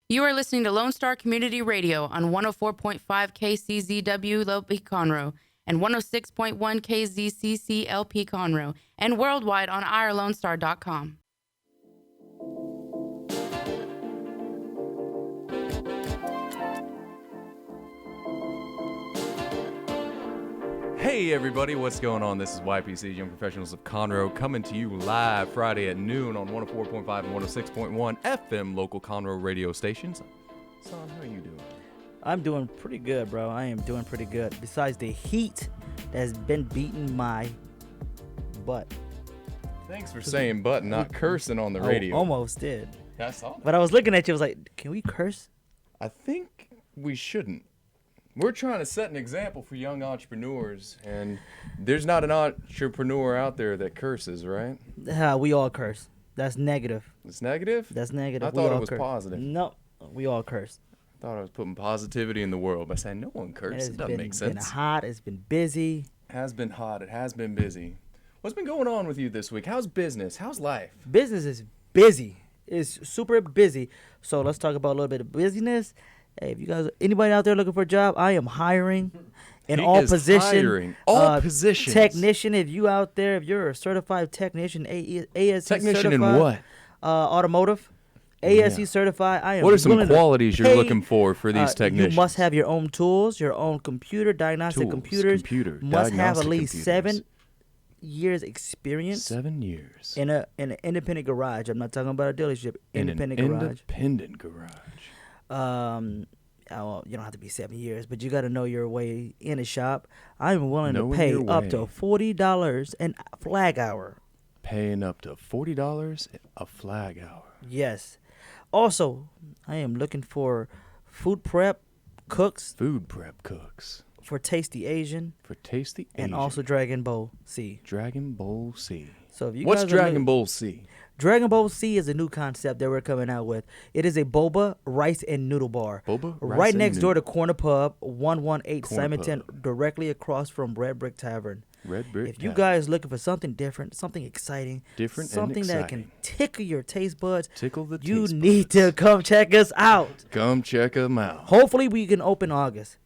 You are listening to Lone Star Community Radio on 104.5 KCZW LP Conroe and 106.1 KZCC LP Conroe and worldwide on irlonestar.com. Hey everybody, what's going on? This is YPC, Young Professionals of Conroe, coming to you live Friday at noon on 104.5 and 106.1 FM local Conroe radio stations. Son, how are you doing? I'm doing pretty good, bro. I am doing pretty good. Besides the heat that has been beating my butt. Thanks for saying but, not cursing on the radio. Almost did. I saw that. But I was looking at you, I was like, can we curse? I think we shouldn't. We're trying to set an example for young entrepreneurs, and there's not an entrepreneur out there that curses, right? We all curse. That's negative. It's negative? That's negative. I thought it was positive. No, we all curse. I thought I was putting positivity in the world by saying no one curses. It doesn't make sense. It's been hot. It's been busy. It has been hot. It has been busy. What's been going on with you this week? How's business? How's life? Business is busy. It's super busy. So let's talk about a little bit of busyness. Hey, if you guys, anybody out there looking for a job, I am hiring in all positions. Hiring. All positions. Technician, if you out there, if you're a certified technician, ASE technician certified. In what? Automotive. ASE certified. I am. What are some qualities you're looking for these technicians? You must have your own tools, your own computer, diagnostic computers. Must have at least 7 years experience. 7 years. In an independent garage. I'm not talking about a dealership. Independent garage. Independent garage. Well, you don't have to be 7 years, but you got to know your way in a shop. I'm willing to pay up to $40 a flag hour. Paying up to $40 a flag hour. Yes. Also, I am looking for food prep cooks. Food prep cooks. For Tasty Asian. For Tasty Asian. And also Dragon Bowl C. Dragon Bowl C. So if you What's guys Dragon Bowl C? Dragon Bowl C is a new concept that we're coming out with. It is a boba, rice, and noodle bar. Boba, rice, right and next noodle. door to Corner Pub, 118 Corner Simonton, Pub. directly across from Red Brick Tavern. Red Brick If you Tavern. guys looking for something different, something exciting, something that can tickle your taste buds, tickle the taste you buds. need to come check us out. Come check them out. Hopefully we can open August.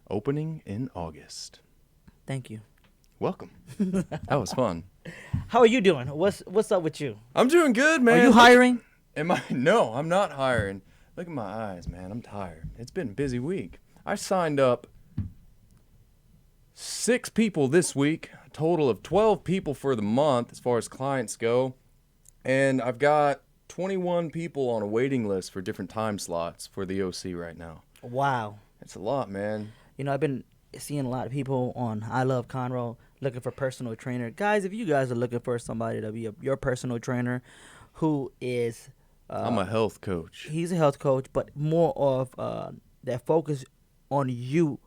Opening in August. Thank you. Welcome. That was fun. How are you doing? What's up with you? I'm doing good, man. Are you hiring? Am I? No, I'm not hiring. Look at my eyes, man. I'm tired. It's been a busy week. I signed up 6 people this week, a total of 12 people for the month as far as clients go. And I've got 21 people on a waiting list for different time slots for the OC right now. Wow. It's a lot, man. You know, I've been seeing a lot of people on I Love Conroe looking for personal trainer. Guys, if you guys are looking for somebody to be your personal trainer who is... I'm a health coach. He's a health coach, but more of that focus on you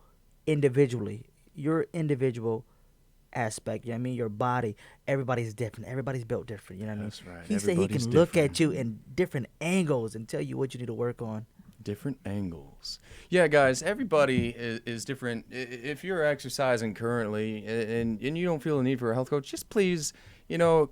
individually, your individual aspect. You know what I mean? Your body. Everybody's different. Everybody's built different. You know what I mean? That's right. He said he can look at you in different angles and tell you what you need to work on. Different angles. Yeah, guys, everybody is different. If you're exercising currently and you don't feel the need for a health coach, just please,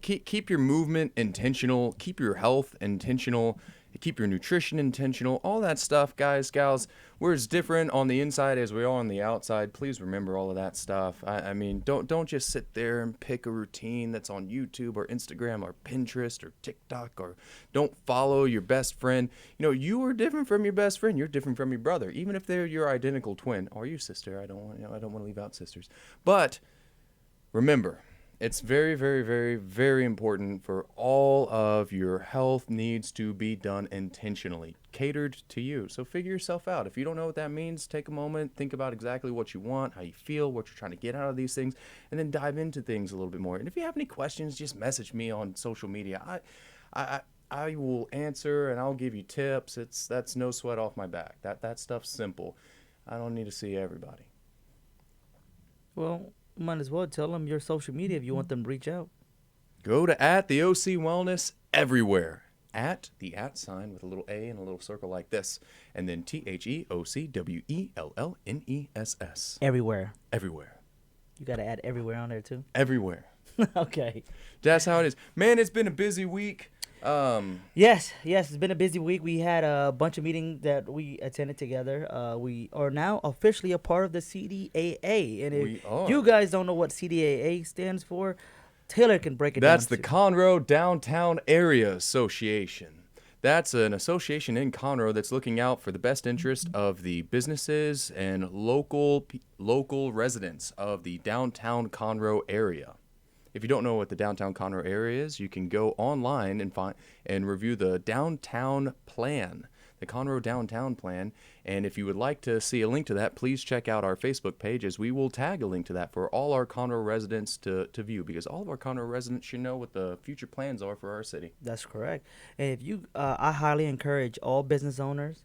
keep your movement intentional, keep your health intentional, keep your nutrition intentional, all that stuff, guys, gals. We're as different on the inside as we are on the outside. Please remember all of that stuff. I mean, don't just sit there and pick a routine that's on YouTube or Instagram or Pinterest or TikTok, or don't follow your best friend. You are different from your best friend. You're different from your brother, even if they're your identical twin or your sister. I don't want to leave out sisters, but remember, it's very, very, very, very important for all of your health needs to be done intentionally, catered to you. So figure yourself out. If you don't know what that means, take a moment, think about exactly what you want, how you feel, what you're trying to get out of these things, and then dive into things a little bit more. And if you have any questions, just message me on social media. I will answer and I'll give you tips. That's no sweat off my back. That stuff's simple. I don't need to see everybody. Well, might as well tell them your social media if you want them to reach out. Go to @the OC Wellness everywhere. @ sign with a little A and a little circle like this. And then TheOCWELLNESS. Everywhere. Everywhere. You got to add everywhere on there too? Everywhere. Okay. That's how it is. Man, it's been a busy week. Yes, it's been a busy week. We had a bunch of meetings that we attended together. We are now officially a part of the CDAA. And We if are. you guys don't know what CDAA stands for, Taylor can break it down. That's the too. Conroe Downtown Area Association. That's an association in Conroe that's looking out for the best interest of the businesses and local residents of the downtown Conroe area. If you don't know what the downtown Conroe area is, you can go online and find and review the downtown plan, the Conroe downtown plan. And if you would like to see a link to that, please check out our Facebook page, as we will tag a link to that for all our Conroe residents to view, because all of our Conroe residents should know what the future plans are for our city. That's correct. And if you, I highly encourage all business owners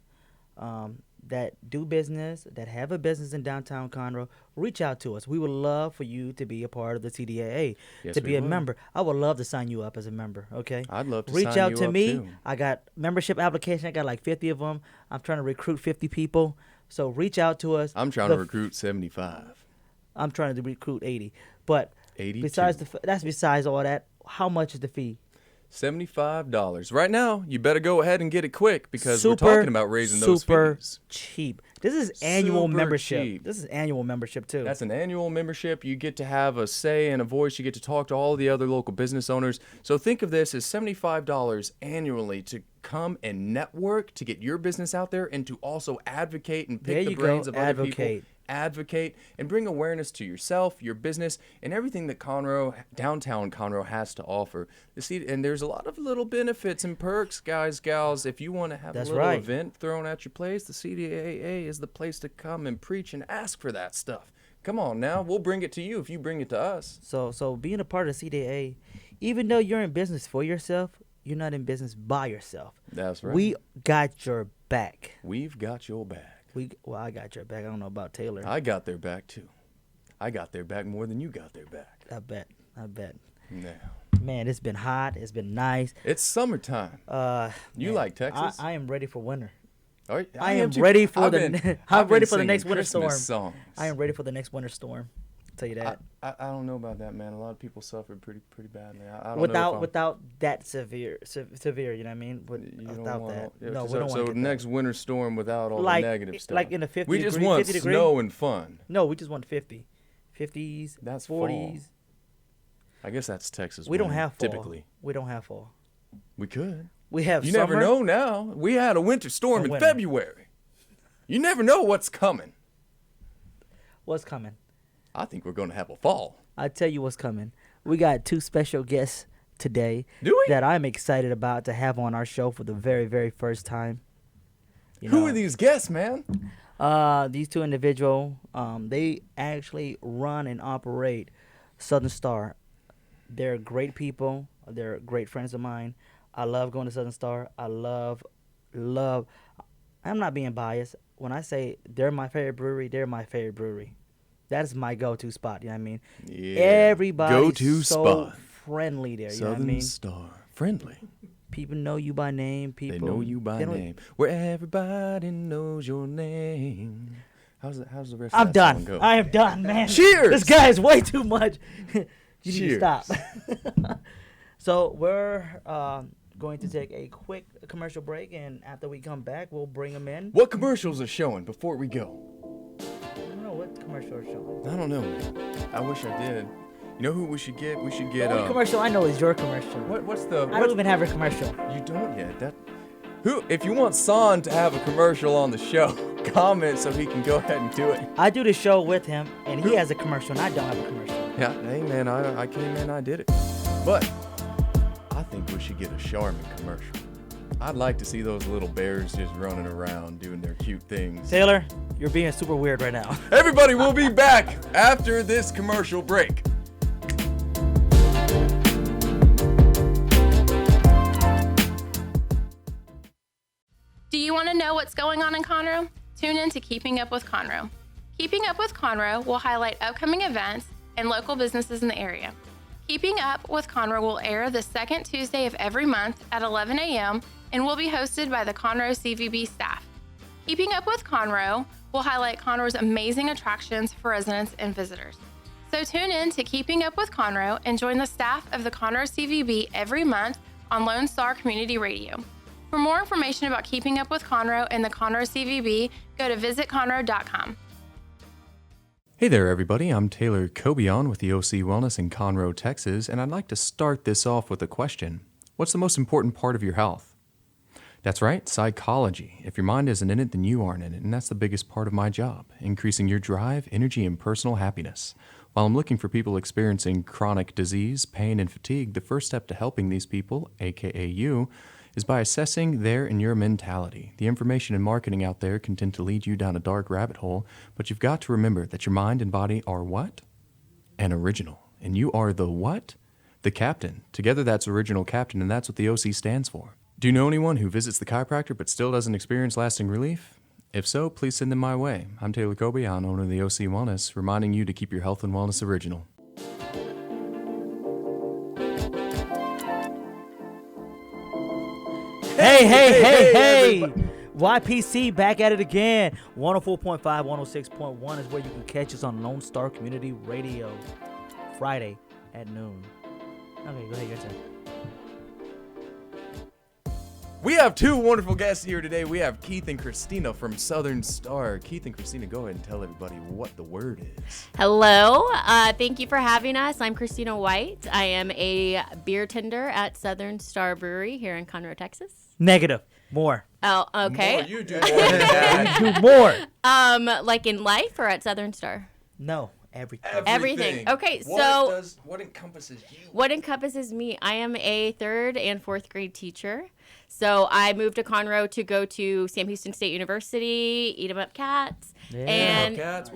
that do business, that have a business in downtown Conroe, reach out to us. We would love for you to be a part of the CDAA, Yes, to we be a would. member. I would love to sign you up as a member, okay? I'd love to reach sign out you to up, me. too. I got membership application. I got like 50 of them. I'm trying to recruit 50 people. So reach out to us. I'm trying to recruit 75. I'm trying to recruit 80. But 82. that's besides all that. How much is the fee? $75. Right now, you better go ahead and get it quick, because we're talking about raising those super fees. cheap. This is annual Super membership. cheap. This is annual membership too. That's an annual membership. You get to have a say and a voice. You get to talk to all the other local business owners. So think of this as $75 annually to come and network, to get your business out there, and to also advocate and There pick the you brains go, of other people. advocate. Advocate and bring awareness to yourself, your business, and everything that downtown Conroe has to offer. And there's a lot of little benefits and perks, guys, gals. If you want to have That's a little right. event thrown at your place, the CDAA is the place to come and preach and ask for that stuff. Come on now, we'll bring it to you if you bring it to us. So being a part of the CDA, even though you're in business for yourself, you're not in business by yourself. That's right. We got your back. We've got your back. I got your back. I don't know about Taylor. I got their back too. I got their back more than you got their back. I bet. Now, Man, it's been hot. It's been nice. it's summertime. You Man, like Texas? I am ready for winter. All right, I am too. ready for I've the been- I'm I've ready been for the next singing winter storm. Christmas songs. I am ready for the next winter storm. I'll tell you that. I don't know about that, man. A lot of people suffered pretty badly. I don't know if I'm- without that severe, you know what I mean? you don't Without wanna- that, yeah, no, so, we don't so want to get next winter storm without all Like- the negative stuff. like in the 50 We just degree- want 50 degree? snow and fun. that. No, we just want 50s, That's 40s. I guess that's Texas. We don't winter, have fall. typically. We don't have fall. We could. We have You summer. never know now. We had a winter storm A in winter. February. You never know what's coming. What's coming? I think we're going to have a fall. I tell you what's coming. We got two special guests today Do we? that I'm excited about to have on our show for the very, very first time. You Who know, are these guests, man? These two individuals, they actually run and operate Southern Star. They're great people. They're great friends of mine. I love going to Southern Star. I love. I'm not being biased. When I say they're my favorite brewery, they're my favorite brewery. That's my go-to spot. You know what I mean? Yeah. Everybody's Go-to so spot. friendly there. You know what I Southern mean? Star. Friendly. People know you by name. People They know you by they don't- name. Where everybody knows your name. How's the rest I'm of that song done. go? I am done, man. Cheers! This guy is way too much. You need to Cheers. stop. So we're going to take a quick commercial break, and after we come back, we'll bring them in. What commercials are showing before we go? I don't know what commercial are showing. I don't know, man. I wish I did. You know who we should get? We should The get only commercial I know is your commercial. what's the I don't even have a commercial. You don't yet. Who? If you want Son to have a commercial on the show, comment so he can go ahead and do it. I do the show with him, and he has a commercial, and I don't have a commercial. Yeah. Hey man, I came in, I did it. But I think we should get a Charmin commercial. I'd like to see those little bears just running around doing their cute things. Taylor, you're being super weird right now. Everybody will be back after this commercial break. Do you want to know what's going on in Conroe? Tune in to Keeping Up with Conroe. Keeping Up with Conroe will highlight upcoming events and local businesses in the area. Keeping Up with Conroe will air the second Tuesday of every month at 11 a.m. and will be hosted by the Conroe CVB staff. Keeping Up with Conroe will highlight Conroe's amazing attractions for residents and visitors. So tune in to Keeping Up with Conroe and join the staff of the Conroe CVB every month on Lone Star Community Radio. For more information about keeping up with Conroe and the Conroe CVB, go to visitconroe.com. Hey there, everybody. I'm Taylor Cobion with the OC Wellness in Conroe, Texas, and I'd like to start this off with a question. What's the most important part of your health? That's right, psychology. If your mind isn't in it, then you aren't in it, and that's the biggest part of my job, increasing your drive, energy, and personal happiness. While I'm looking for people experiencing chronic disease, pain, and fatigue, the first step to helping these people, aka you, is by assessing their and your mentality. The information and marketing out there can tend to lead you down a dark rabbit hole, but you've got to remember that your mind and body are what? An original. And you are the what? The captain. Together that's original captain, and that's what the OC stands for. Do you know anyone who visits the chiropractor but still doesn't experience lasting relief? If so, please send them my way. I'm Taylor Cobion, owner of the OC Wellness, reminding you to keep your health and wellness original. Hey. YPC back at it again. 104.5, 106.1 is where you can catch us on Lone Star Community Radio. Friday at noon. Okay, go ahead, your turn. We have two wonderful guests here today. We have Keith and Christina from Southern Star. Keith and Christina, go ahead and tell everybody what the word is. Hello. Thank you for having us. I'm Christina White. I am a beer tender at Southern Star Brewery here in Conroe, Texas. Negative. More. Oh, okay. More, you do more than that. You do more. Like in life or at Southern Star? No, everything. Everything. Okay, so what encompasses you? what encompasses me? I am a 3rd and 4th grade teacher. So I moved to Conroe to go to Sam Houston State University, eat 'em up cats. Yeah. And Cats.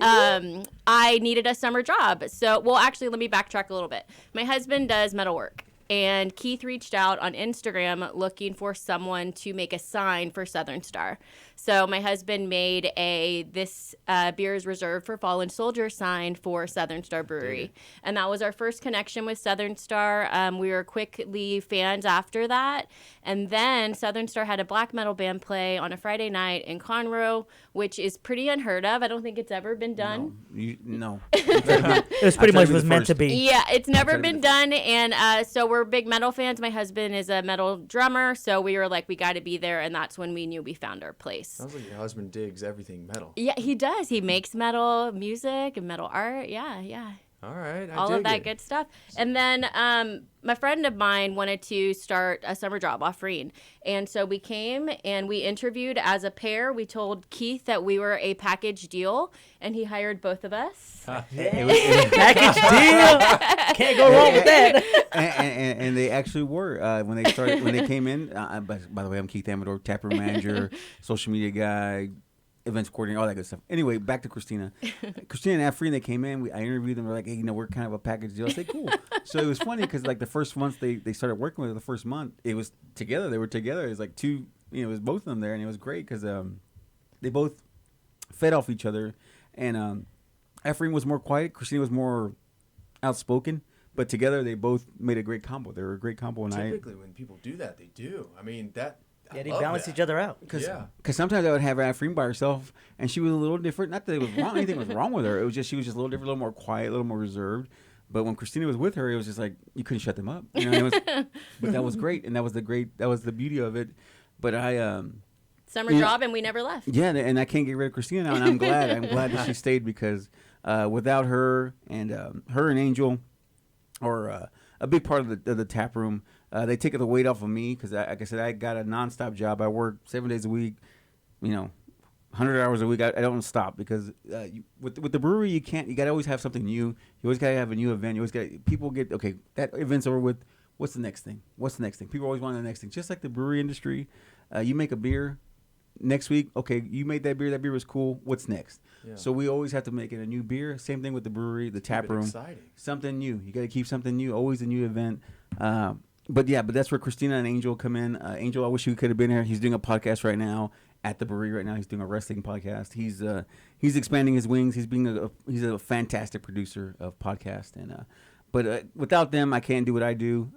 I needed a summer job. So, well, actually, let me backtrack a little bit. My husband does metal work. And Keith reached out on Instagram looking for someone to make a sign for Southern Star. So my husband made this beer is reserved for fallen soldiers sign for Southern Star Brewery. And that was our first connection with Southern Star. We were quickly fans after that. And then Southern Star had a black metal band play on a Friday night in Conroe, which is pretty unheard of. I don't think it's ever been done. No. It was pretty much was meant to be. Yeah, it's never been done. And so we're big metal fans. My husband is a metal drummer. So we were like, we got to be there. And that's when we knew we found our place. Sounds like your husband digs everything metal. Yeah, he does. He makes metal music and metal art. Yeah. All right. All of that good stuff. And then my friend of mine wanted to start a summer job offering. And so we came and we interviewed as a pair. We told Keith that we were a package deal, and he hired both of us. Package deal. Can't go wrong with that. And they actually were when they came in. By the way, I'm Keith Armador, taproom manager, social media guy, events coordinator, all that good stuff. Anyway, back to Christina. Christina and Afreen, they came in. I interviewed them. We're like, hey, we're kind of a package deal. I said, cool. So it was funny because like the first month they started working with her, the first month, it was together. They were together. It was like two, it was both of them there. And it was great because they both fed off each other. And Afreen was more quiet. Christina was more outspoken. But together, they both made a great combo. They were a great combo. And Typically, when people do that, they do. I mean, that... Yeah, they balance each other out. Because sometimes I would have Afreen by herself, and she was a little different. Not that it was wrong, anything was wrong with her. It was just she was just a little different, a little more quiet, a little more reserved. But when Christina was with her, it was just like you couldn't shut them up. But that was great, and that was the beauty of it. But Summer job, and we never left. Yeah, and I can't get rid of Christina now, and I'm glad. I'm glad that she stayed because without her and Angel, or a big part of the tap room. They take the weight off of me because, like I said, I got a nonstop job. I work 7 days a week, 100 hours a week. I don't stop because with the brewery, you got to always have something new. You always got to have a new event. You always got people get, okay, that event's over with. What's the next thing? People always want the next thing. Just like the brewery industry, you make a beer. Next week, okay, you made that beer. That beer was cool. What's next? Yeah. So we always have to make it a new beer. Same thing with the brewery, the tap room. Exciting. Something new. You got to keep something new. Always a new event. But that's where Christina and Angel come in. Angel, I wish you could have been here. He's doing a podcast right now at the brewery right now. He's doing a wrestling podcast. He's expanding his wings. He's a fantastic producer of podcasts. And but without them, I can't do what I do.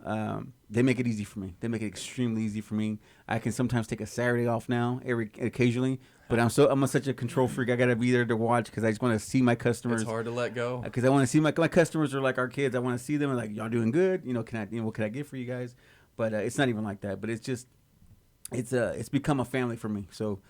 They make it easy for me. They make it extremely easy for me. I can sometimes take a Saturday off now, occasionally. But I'm such a control freak. I gotta be there to watch because I just want to see my customers. It's hard to let go. Because I want to see my customers are like our kids. I want to see them and like y'all doing good. What can I get for you guys? but it's not even like that. But it's just it's become a family for me. So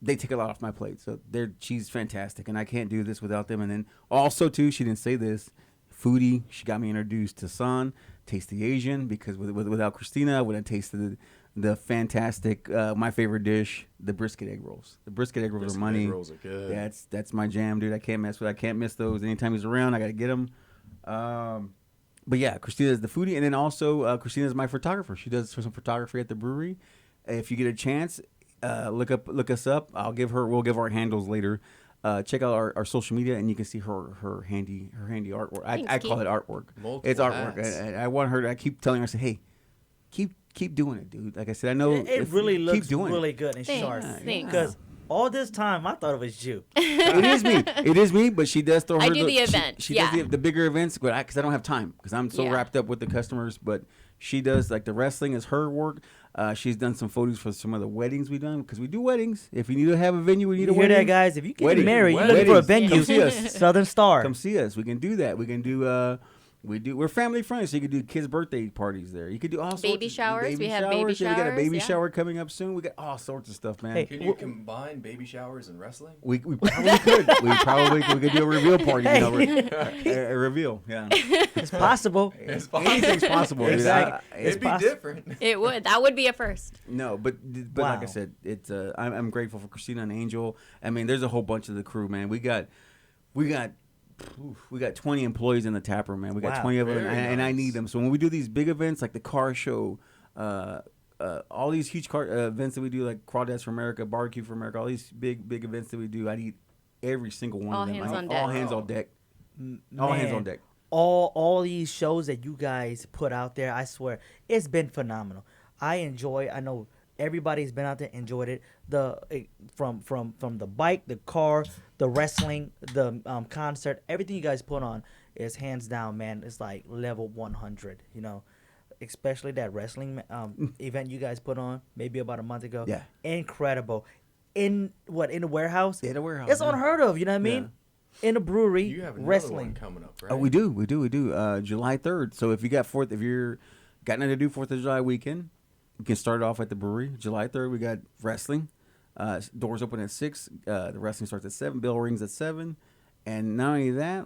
they take a lot off my plate. So she's fantastic, and I can't do this without them. And then also too, she didn't say this, foodie. She got me introduced to San, Taste the Asian, because without Christina, I wouldn't have tasted the fantastic, my favorite dish, the brisket egg rolls. The brisket egg rolls are money. Egg rolls are good. That's my jam, dude. I can't miss those. Anytime he's around, I gotta get them. But yeah, Christina's the foodie, and then also Christina's my photographer. She does some photography at the brewery. If you get a chance, look us up. We'll give our handles later. Check out our social media, and you can see her handy artwork. I call it artwork. It's artwork. I want her to. I keep telling her, I say, hey, keep doing it, dude. Like I said, I know it really looks really good and Thanks. sharp. Thanks. Because all this time I thought it was you. It is me, but she does throw her. I do the events, She does the bigger events, but because I don't have time, because I'm so wrapped up with the customers. But she does, like, the wrestling is her work. She's done some photos for some of the weddings we've done, because we do weddings. If you need to have a venue, we need a You hear wedding. that, guys? If you get Wedding. married, you're looking for a Weddings. venue. Come see us. Southern Star. Come see us. We can do that. We can do. We're family friendly, so you can do kids' birthday parties there. You could do all sorts Baby of showers. We have baby Yeah, we got a baby showers, shower coming up soon. We got all sorts of stuff, man. Hey, Can you combine baby showers and wrestling? We probably could. We could do a reveal party. Hey. A reveal. Yeah. It's possible. Anything's possible. dude. It'd be different. It would. That would be a first. No, but Wow. like I said, it's I'm grateful for Christina and Angel. I mean, there's a whole bunch of the crew, man. We got 20 employees in the tap room, man. We got Wow. 20 of them, Very and I nice. need them. So when we do these big events like the car show, all these huge car events that we do, like Crawdads for America, Barbecue for America, all these big events that we do, I need every single one All of them. hands on All deck. hands on deck. All hands Man, on deck. All these shows that you guys put out there, I swear, it's been phenomenal. I know everybody's been out there, enjoyed it. From the bike, the car, the wrestling, the concert, everything you guys put on is hands down, man. It's like level 100, especially that wrestling event you guys put on maybe about a month ago. Yeah. Incredible. In the warehouse? In a warehouse, It's yeah. unheard of, you know what I mean? In a brewery, You have another wrestling. one coming up, right? Oh, we do. July 3rd. So if you're got nothing to do 4th of July weekend, you can start off at the brewery. July 3rd, we got wrestling. Doors open at 6. The wrestling starts at 7. Bell rings at 7. And not only that,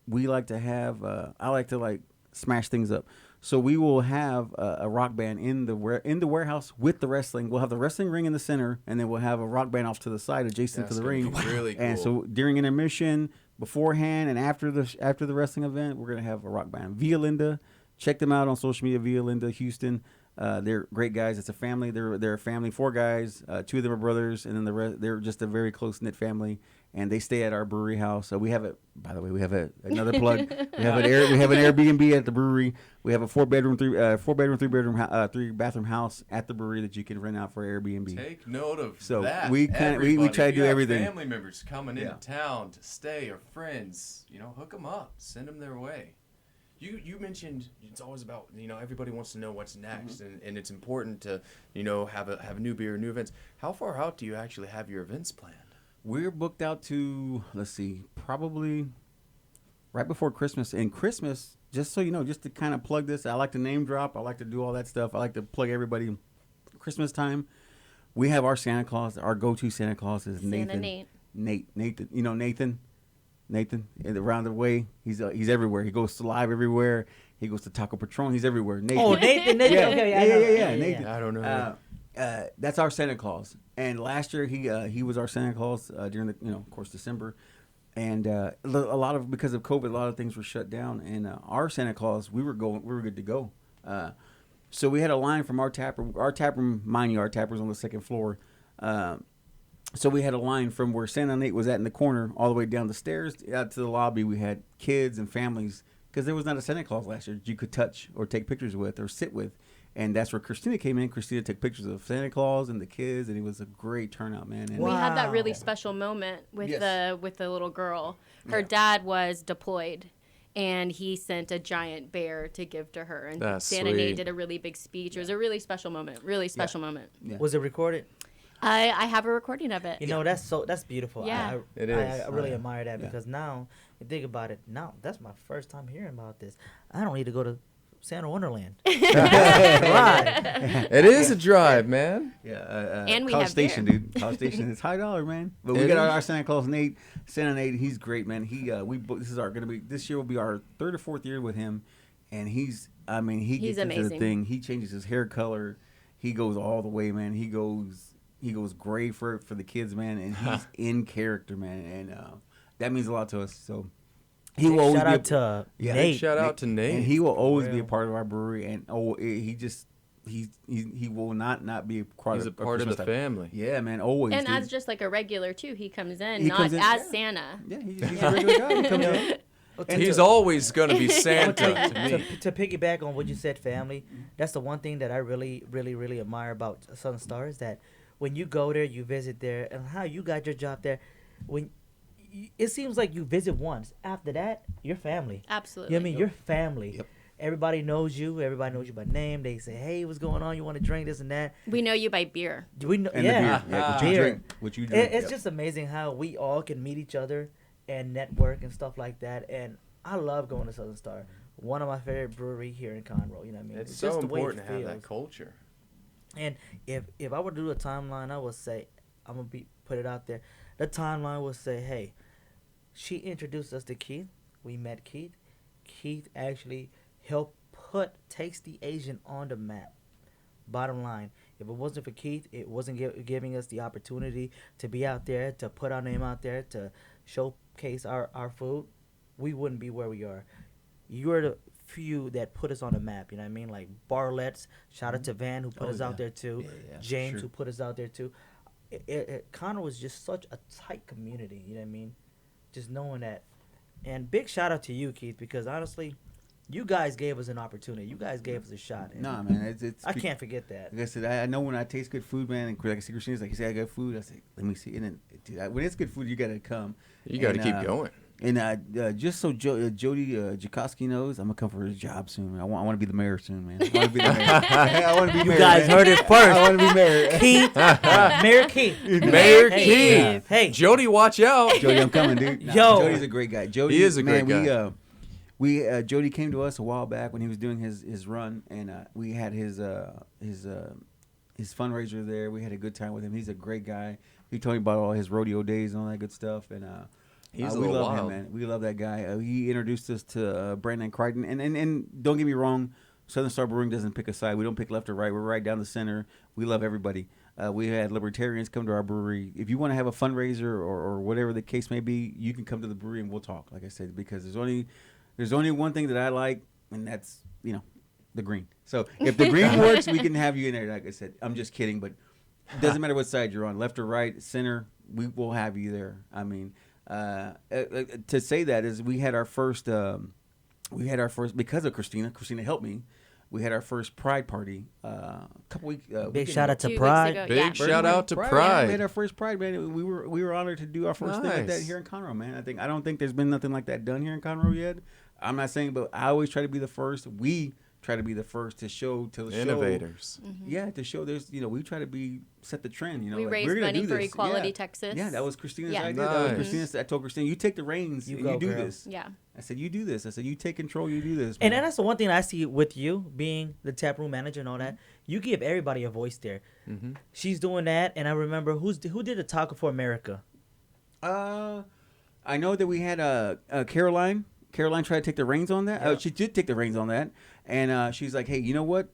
we like to have. I like to smash things up. So we will have a rock band in the warehouse with the wrestling. We'll have the wrestling ring in the center, and then we'll have a rock band off to the side adjacent That's to the gonna ring. be really And cool. so during intermission, beforehand, and after the wrestling event, we're gonna have a rock band. Via Linda, check them out on social media. Via Linda Houston. They're great guys. It's a family. They're a family, 4 guys. 2 of them are brothers, and then the rest, they're just a very close knit family. And they stay at our brewery house. So we have by the way, we have another plug. We have an Airbnb at the brewery. We have a 4-bedroom, 3-bathroom house at the brewery that you can rent out for Airbnb. Take note of So that. we try to Everybody. do If you have everything. Family members coming Yeah. into town to stay or friends, hook them up, send them their way. You mentioned it's always about everybody wants to know what's next, and it's important to have a new beer, new events. How far out do you actually have your events planned? We're booked out to, let's see, probably right before Christmas. And Christmas, just so you know, just to kind of plug this, I like to name drop. I like to do all that stuff. I like to plug everybody. Christmas time, we have our Santa Claus. Our go-to Santa Claus is Nathan. Nathan. Nathan, and around the way, he's everywhere. He goes to live everywhere. He goes to Taco Patron. He's everywhere. Nathan. Oh, Nathan. Okay, Yeah. Nathan. I don't know. That's our Santa Claus. And last year he was our Santa Claus during the of course December, and a lot of because of COVID, a lot of things were shut down. And our Santa Claus, we were good to go. So we had a line from our tap room. Our tap room, mind you, our tap room's on the 2nd floor. So we had a line from where Santa Nate was at in the corner all the way down the stairs out to the lobby. We had kids and families because there was not a Santa Claus last year that you could touch or take pictures with or sit with. And that's where Christina came in. Christina took pictures of Santa Claus and the kids, and it was a great turnout, man. And We had that really Wow. special moment with Yes. the little girl. Her dad was deployed, and he sent a giant bear to give to her. And That's Santa sweet. Nate did a really big speech. It was a really special moment. Really special moment. Yeah. Was it recorded? I have a recording of it. That's beautiful. Yeah. It I is. really admire that because now you think about it. Now that's my first time hearing about this. I don't need to go to Santa Wonderland. Right. It is a drive, man. Yeah, And we College have Station, beer. dude. College Station is high dollar, man. But we It got is. our Santa Claus Nate. Santa Nate, he's great, man. This year will be our 3rd or 4th year with him, and he He's gets into the amazing. thing. He changes his hair color. He goes all the way, man. He goes gray for the kids, man, and he's in character, man, and that means a lot to us. So he will always Shout be out to Yeah. Nate. Shout out to Nate. and he will always For be a real. part of our brewery, and he will not be a part He's of a part of the Christmas time. family. Yeah, man, always. And dude. as just like a regular too, he comes in, He not comes in, as yeah. Santa. Yeah, he's a regular guy. He comes in. And He's always going to be Santa to me. to piggyback on what you said, family, that's the one thing that I really, really, really admire about Southern Star is that when you go there, you visit there, and how you got your job there, it seems like you visit once. After that, you're family. Absolutely. You know what I mean? You're family. Yep. Everybody knows you. Everybody knows you by name. They say, "Hey, what's going on? You want to drink this and that?" We know you by beer. Do we know? And Yeah, the beer. Yeah, what you beer. drink. What you drink. It's Yep. just amazing how we all can meet each other and network and stuff like that. And I love going to Southern Star. One of my favorite brewery here in Conroe. You know what I mean? It's just so the way it important to have that feels. culture. And if I were to do a timeline, I would say I'm gonna put it out there. The timeline would say, hey, she introduced us to Keith. We met Keith. Keith actually helped put Tasty Asian on the map. Bottom line, if it wasn't for Keith, it wasn't giving us the opportunity to be out there, to put our name out there, to showcase our food, we wouldn't be where we are. You're the few that put us on the map, you know what I mean? Like Barlett's, shout out to Van who put Oh, us yeah. out there too. Yeah, James sure. who put us out there too. Conroe was just such a tight community, you know what I mean? Just knowing that. And big shout out to you, Keith, because honestly, you guys gave us an opportunity. You guys gave us a shot. And Nah, man, it's I can't forget that. Like I said, I know when I taste good food, man, and like I see Christina's like, you say I got food, I say, let me see. And then, dude, when it's good food, you got to come. You got to And, keep going. And just so Jody Jakoski knows, I'm gonna come for his job soon. Man. I want to be the mayor soon, man. I want to be the mayor. I want to be You mayor. guys man. heard it first. I want to be mayor. Keith, Mayor Keith. Mayor Hey, Keith. Hey, Jody, watch out. Jody, I'm coming, dude. Yo. Jody's a great guy. Jody He is a great man, guy. Jody came to us a while back when he was doing his run, and we had his fundraiser there. We had a good time with him. He's a great guy. He told me about all his rodeo days and all that good stuff, and He's a we little love wild. him, man. We love that guy. He introduced us to Brandon Crichton, and don't get me wrong, Southern Star Brewing doesn't pick a side. We don't pick left or right. We're right down the center. We love everybody. We had libertarians come to our brewery. If you want to have a fundraiser or whatever the case may be, you can come to the brewery and we'll talk. Like I said, because there's only one thing that I like, and that's the green. So if the green works, we can have you in there. Like I said, I'm just kidding, but it doesn't matter what side you're on, left or right, center. We will have you there. I mean, to say that is we had our first because of Christina. Christina helped me. We had our first Pride party a couple weeks. big shout out to 2 weeks Pride. ago. Big Yeah. shout out to Yeah, we Pride. had our first Pride, man. We were honored to do our first thing like that Nice. here in Conroe, man. I don't think there's been nothing like that done here in Conroe yet. I'm not saying, but I always try to be the first. We try to be the first to show Innovators. Yeah, to show there's we try to set the trend. We like, raised we're gonna money do for this. Equality Yeah. Texas. Yeah, that was Christina's Yeah. idea. That was Nice. Christina's. I told Christina, you take the reins You and go, you do girl. this. Yeah. I said, you do this. I said, you take control. You do this. And man. that's the one thing I see with you being the tap room manager and all that. You give everybody a voice there. Mm-hmm. She's doing that, and I remember who did the Taco for America. I know that we had Caroline. Caroline tried to take the reins on that. Yeah. She did take the reins on that, and she's like, "Hey, you know what?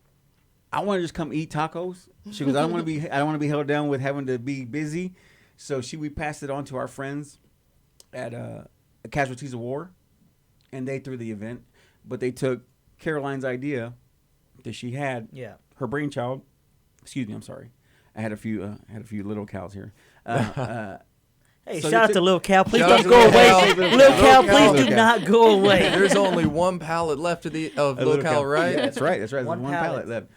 I want to just come eat tacos." She goes, "I don't want to be held down with having to be busy." So we passed it on to our friends at Casualties of War, and they threw the event. But they took Caroline's idea that she had, Yeah. her brainchild. Excuse me, I'm sorry. I had a few little cows here. Hey, So shout out they to Lil Cal. Please Shout out don't to go Lil away. Cal. Lil Lil Cal, Cal. please do not go away. There's only one pallet left of Little local, cow. right? Yeah, that's right. That's right. There's One one pallet. pallet left.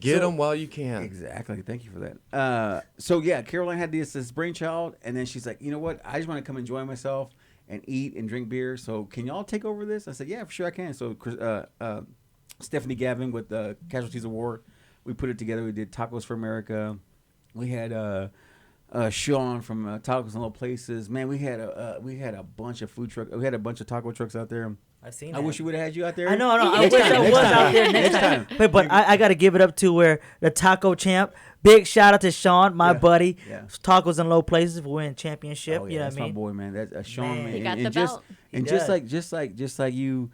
Get So- them while you can. Exactly. Thank you for that. So yeah, Caroline had this brainchild, and then she's like, you know what? I just want to come enjoy myself and eat and drink beer. So can y'all take over this? I said, yeah, for sure I can. So Stephanie Gavin with Casualties of War, we put it together. We did Tacos for America. We had Sean from Tacos and Little Places. Man, we had a bunch of food trucks. We had a bunch of taco trucks out there. I've seen I that. wish we would have had you out there. I know. I wish I was out there next time. But I got to give it up to where the taco champ. Big shout out to Sean, my buddy. Yeah. Tacos in low places for winning championship. Oh, yeah, You know that's what I mean? my boy, man. That's Sean, Man. man. He got the just belt. and He just does. like you,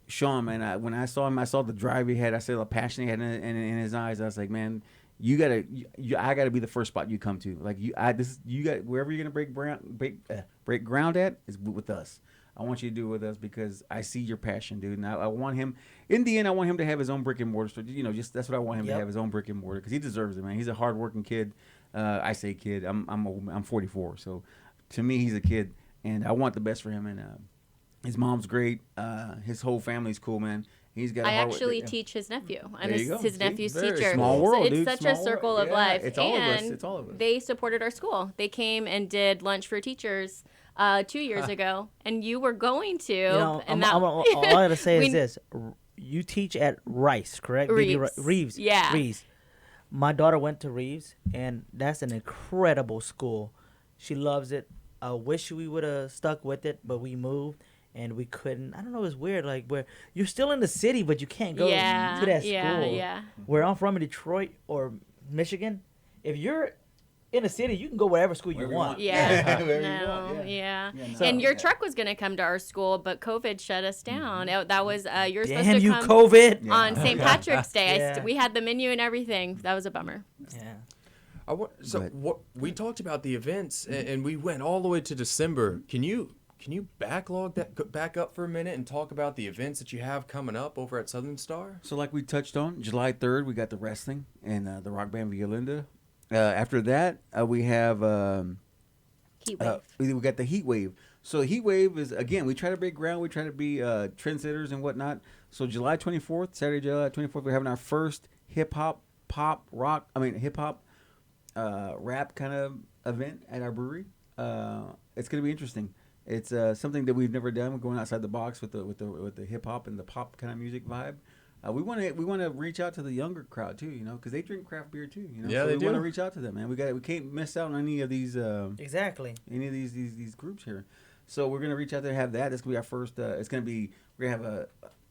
Sean, man. When I saw him, I saw the drive he had. I saw the passion he had in his eyes. I was like, man, I gotta be the first spot you come to. Like you got wherever you're gonna break ground at is with us. I want you to do it with us because I see your passion, dude. And I want him, in the end, I want him to have his own brick and mortar store. Just that's what I want him to have, his own brick and mortar, because he deserves it, man. He's a hardworking kid. I say kid. I'm 44, so to me, he's a kid, and I want the best for him. And his mom's great. His whole family's cool, man. He's got. I actually teach his nephew. I'm his nephew's teacher. Small world, so it's dude. such Small a circle world. of life. It's all of us. And It's all of us. they supported our school. They came and did lunch for teachers 2 years ago, and you were going to. And all I gotta say we- is this: you teach at Rice, correct? BB Reeves. Reeves. Yeah. Reeves. My daughter went to Reeves, and that's an incredible school. She loves it. I wish we would have stuck with it, but we moved. And we couldn't. I don't know. It's weird. Like where you're still in the city, but you can't go to that school. Yeah. Where I'm from in Detroit or Michigan, if you're in the city, you can go wherever school you want. Yeah. Wherever you No, want, yeah. So- And your truck was going to come to our school, but COVID shut us down. That was you were supposed Damn to you, come COVID. on St. Patrick's Day. Yeah. We had the menu and everything. That was a bummer. Yeah. What we talked about the events, and we went all the way to December. Can you backlog that back up for a minute and talk about the events that you have coming up over at Southern Star? So like we touched on, July 3rd, we got the wrestling and the rock band Violinda. After that, we have Heat wave. we got the Heat Wave. So Heat Wave is, again, we try to break ground. We try to be trendsetters and whatnot. So July 24th, Saturday, July 24th, we're having our first hip-hop, hip-hop, rap kind of event at our brewery. It's going to be interesting. It's something that we've never done. We're going outside the box with the hip hop and the pop kind of music vibe. We want to reach out to the younger crowd too, because they drink craft beer too. Yeah, so they we do. want to reach out to them, man. We can't miss out on any of these Exactly. any of these groups here. So we're gonna reach out there and have that. It's gonna be our first. We're gonna have a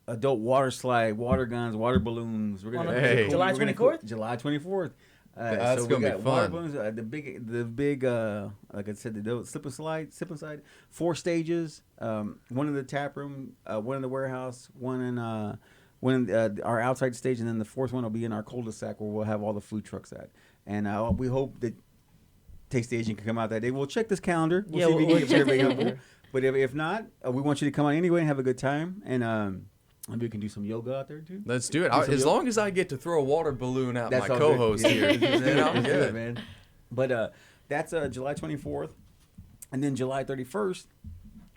adult water slide, water guns, water balloons. We're gonna Hey. July 24th? July 24th. That's so gonna we be got water fun. balloons, the big, like I said, the slip and slide, 4 stages. One in the tap room, one in the warehouse, one in our outside stage, and then the 4th one will be in our cul-de-sac where we'll have all the food trucks at. And we hope that Taste the Asian can come out that day. We'll check this calendar. We'll see if we can get everybody up there. But if not, we want you to come out anyway and have a good time. And maybe we can do some yoga out there too. Let's do it. Do some As yoga. long as I get to throw a water balloon out That's my all good. co-host Yeah. here, then I'm That's good. man. But that's July 24th, and then July 31st,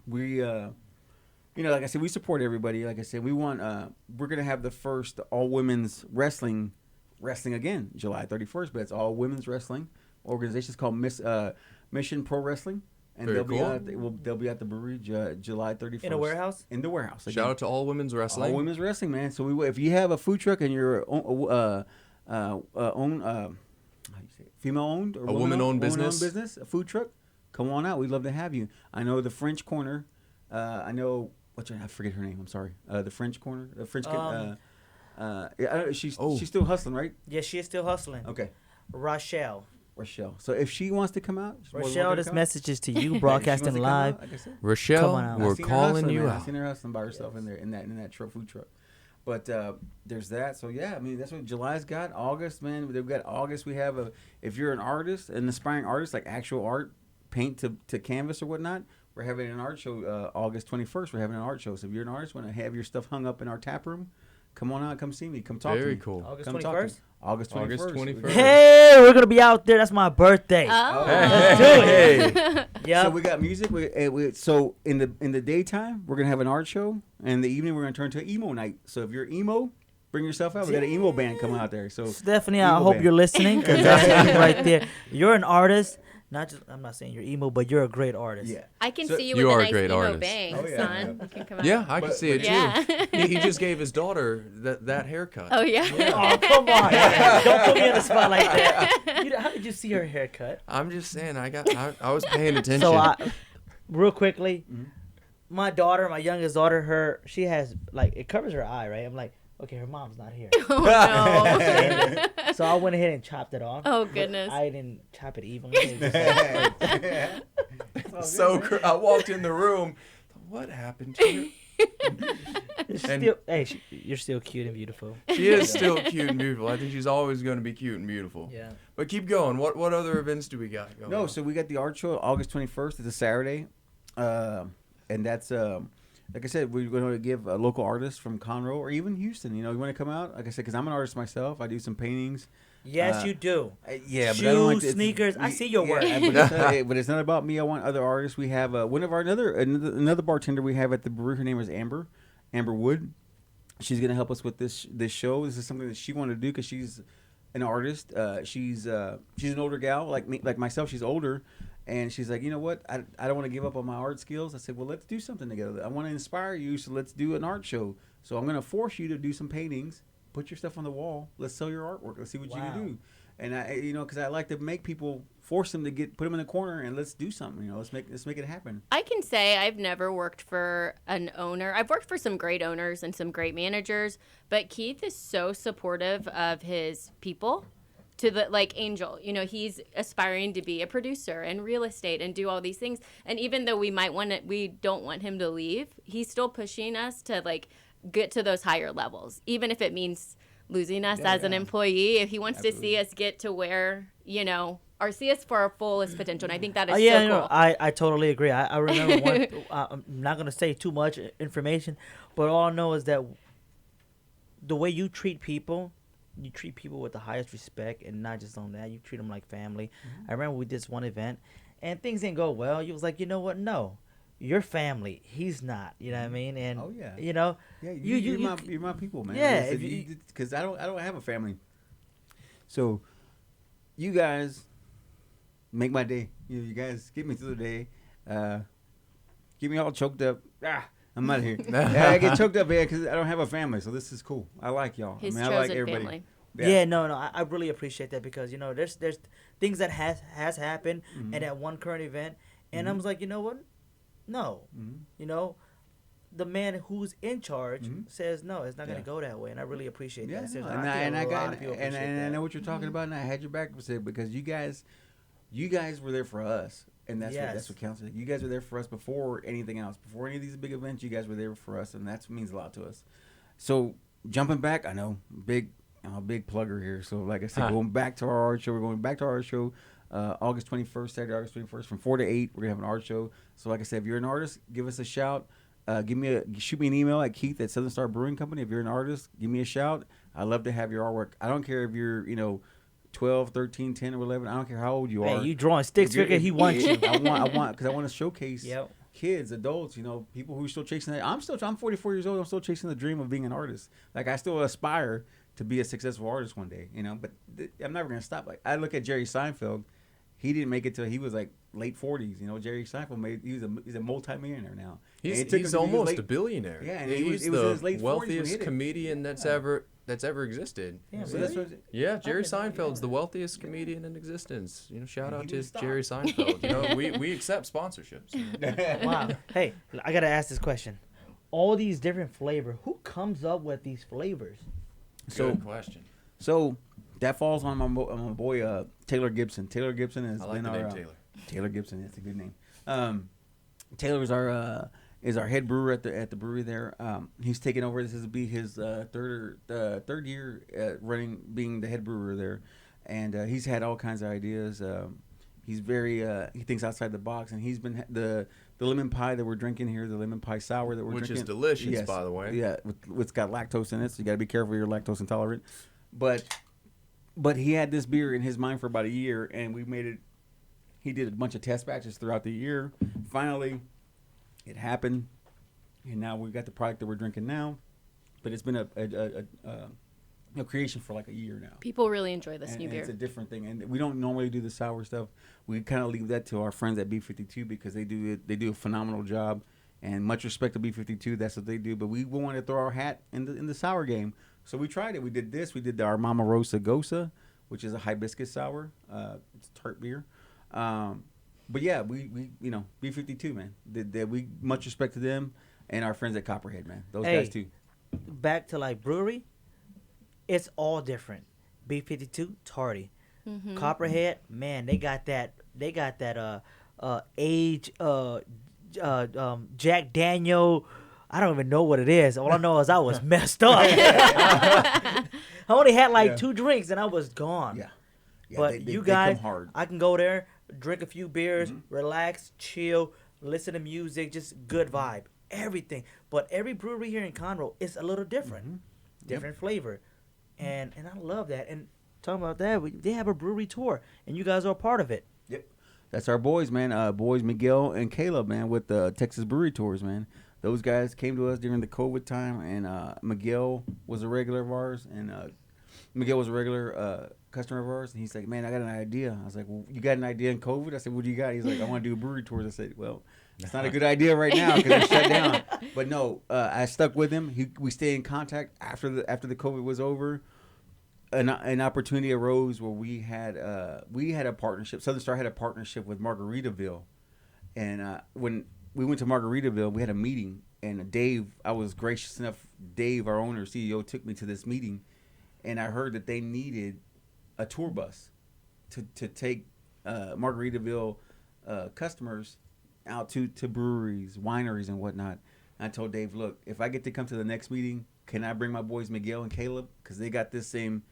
we like I said, we support everybody. Like I said, we want we're gonna have the first all women's wrestling again, July 31st, but it's all women's wrestling organization. It's called Mission Pro Wrestling. And Very they'll be at the brewery July 31st. In a warehouse? In the warehouse. Again. Shout out to all women's wrestling. All women's wrestling, man. So if you have a food truck and you're female owned or woman-owned business? a food truck, come on out. We'd love to have you. I know the French Corner. I know I forget her name. I'm sorry. The French Corner. The French. She's still hustling, right? Yeah, she is still hustling. Okay. Rochelle. So if she wants to come out, she's more than welcome Rochelle, to this come. message is to you, If she wants broadcasting to come live. out, like I said. Rochelle, Come on out. we're I've seen her calling hustling, you man. out. I've seen her hustling by herself in that food truck. But there's that. So yeah, I mean that's what July's got. August, man, they've got August. We have if you're an artist, an aspiring artist, like actual art, paint to canvas or whatnot. We're having an art show August 21st. We're having an art show. So if you're an artist, want to have your stuff hung up in our tap room, come on out, come see me, come talk to me. Very cool. August Come talk to me. 21st? August 21st. August 21st. Hey, we're going to be out there. That's my birthday. Oh. Hey. Yep. So we got music. So in the daytime, we're gonna have an art show, and in the evening we're gonna turn to emo night. So if you're emo, bring yourself out. We got an emo band coming out there. So Stephanie, I emo hope band. you're listening because that's you right there. You're an artist. I'm not saying you're emo, but you're a great artist. Yeah. I can So- see you You with are a a nice great emo artist. bang, Oh, yeah. son. You can come out. Yeah, I can see it too. Yeah. He just gave his daughter that haircut. Oh yeah. Oh, come on. Don't put me in the spot like that. How did you see her haircut? I'm just saying, I was paying attention. So, real quickly, my daughter, my youngest daughter, she has like it covers her eye, right? I'm like, okay, her mom's not here. Oh no. So I went ahead and chopped it off. Oh but goodness. I didn't chop it evenly. It just I walked in the room. What happened to her? you're still cute and beautiful. She is still cute and beautiful. I think she's always going to be cute and beautiful. Yeah. But keep going. What other events do we got going? No, so we got the art show August 21st. It's a Saturday, and that's like I said, we're going to give local artists from Conroe or even Houston. You want to come out? Like I said, because I'm an artist myself. I do some paintings. Yes, you do. Yeah, shoes, but I don't like sneakers. I see your work. but it's not about me. I want other artists. We have one of our another bartender we have at the brewery. Her name is Amber Wood. She's gonna help us with this show. This is something that she wanted to do because she's an artist. She's an older gal like me, like myself. She's older, and she's like, you know what? I don't want to give up on my art skills. I said, well, let's do something together. I want to inspire you, so let's do an art show. So I'm gonna force you to do some paintings. Put your stuff on the wall. Let's sell your artwork. Let's see what you can do. And I, because I like to make people, force them to put them in the corner, and let's do something. Let's make it happen. I can say I've never worked for an owner. I've worked for some great owners and some great managers, but Keith is so supportive of his people. To the like Angel, he's aspiring to be a producer and real estate and do all these things. And even though we don't want him to leave, he's still pushing us to like get to those higher levels, even if it means losing us as an employee. If he wants to see us get to where or see us for our fullest potential, and I think that is so cool. I totally agree. I remember I'm not gonna say too much information, but all I know is that the way you treat people with the highest respect, and not just on that, you treat them like family. I remember we did this one event, and things didn't go well. You was like, you know what? No, you're family. He's not. You know what I mean? And yeah, you're my people, man. Yeah, because I don't have a family. So you guys make my day. You guys get me through the day. Get me all choked up. I'm out of here. I get choked up here because I don't have a family. So this is cool. I like y'all. His I like everybody. family. Yeah, no, I really appreciate that because there's things that has happened at that one current event, and I was like, you know what? No, the man who's in charge says no, it's not going to go that way, and I really appreciate that. No, and I know what you're talking about, and I had your back because you guys were there for us, and that's what counts. You guys were there for us before anything else, before any of these big events. You guys were there for us, and that means a lot to us. So jumping back, I know I'm a big plugger here. So like I said, going back to our art show, we're going back to our art show. August 21st, Saturday, August 21st, from 4 to 8, we're gonna have an art show. So like I said, if you're an artist, give us a shout. Shoot me an email at Keith at Southern Star Brewing Company. If you're an artist, give me a shout. I love to have your artwork. I don't care if you're 12, 13, 10, or 11. I don't care how old you are. You drawing sticks figure? He wants you. I want because I want to showcase kids, adults, people who are still chasing that. I'm 44 years old. I'm still chasing the dream of being an artist. Like I still aspire to be a successful artist one day. But I'm never gonna stop. Like I look at Jerry Seinfeld. He didn't make it till he was like late 40s. Jerry Seinfeld he's a multi-millionaire now. He's almost a billionaire. Yeah, and he's it was in his the late 40s wealthiest comedian that's ever existed. Yeah, so that's what, Jerry Seinfeld's the wealthiest comedian in existence. Shout out to Jerry Seinfeld. We accept sponsorships. Wow. Hey, I gotta ask this question. All these different flavors. Who comes up with these flavors? Good question. So that falls on my boy Taylor Gibson. Taylor Gibson has been our name Taylor. Taylor Gibson. That's a good name. Taylor is our head brewer at the brewery there. He's taken over. This will be his third year running, being the head brewer there, and he's had all kinds of ideas. He's very he thinks outside the box, and he's been the lemon pie that we're drinking here, the lemon pie sour that we're drinking, which is delicious, by the way. Yeah, it's got lactose in it, so you got to be careful. You're lactose intolerant, but he had this beer in his mind for about a year, and we made it. He did a bunch of test batches throughout the year. Finally, it happened, and now we've got the product that we're drinking now. But it's been a creation for like a year now. People really enjoy this new beer. It's a different thing, and we don't normally do the sour stuff. We kind of leave that to our friends at B52 because they do a phenomenal job, and much respect to B52. That's what they do. But we wanted to throw our hat in the sour game, so we tried it. We did this. We did the Armama Rosa Gosa, which is a hibiscus sour. It's a tart beer. But yeah, we you know, B52, man. We much respect to them and our friends at Copperhead, man. Those guys too. Back to like brewery, it's all different. B52 tardy. Copperhead, man, they got that age Jack Daniel. I don't even know what it is. All I know is I was messed up. I only had like 2 drinks and I was gone. Yeah. But they you guys, come hard. I can go there, drink a few beers, relax, chill, listen to music, just good vibe, everything. But every brewery here in Conroe is a little different, different flavor, and I love that. And talking about that, they have a brewery tour, and you guys are a part of it. Yep. That's our boys, man. Boys Miguel and Caleb, man, with the Texas Brewery Tours, man. Those guys came to us during the COVID time, and Miguel was a regular of ours, and Miguel was a regular customer of ours, and he's like, man, I got an idea. I was like, well, you got an idea in COVID? I said, what do you got? He's like, I want to do brewery tours. I said, well, it's not a good idea right now because they're shut down. But no, I stuck with him. We stayed in contact after the COVID was over. An opportunity arose where we had a partnership. Southern Star had a partnership with Margaritaville, and when we went to Margaritaville, we had a meeting, and Dave, I was gracious enough. Dave, our owner, CEO, took me to this meeting, and I heard that they needed a tour bus to take Margaritaville customers out to breweries, wineries, and whatnot. And I told Dave, look, if I get to come to the next meeting, can I bring my boys Miguel and Caleb? Because they got this same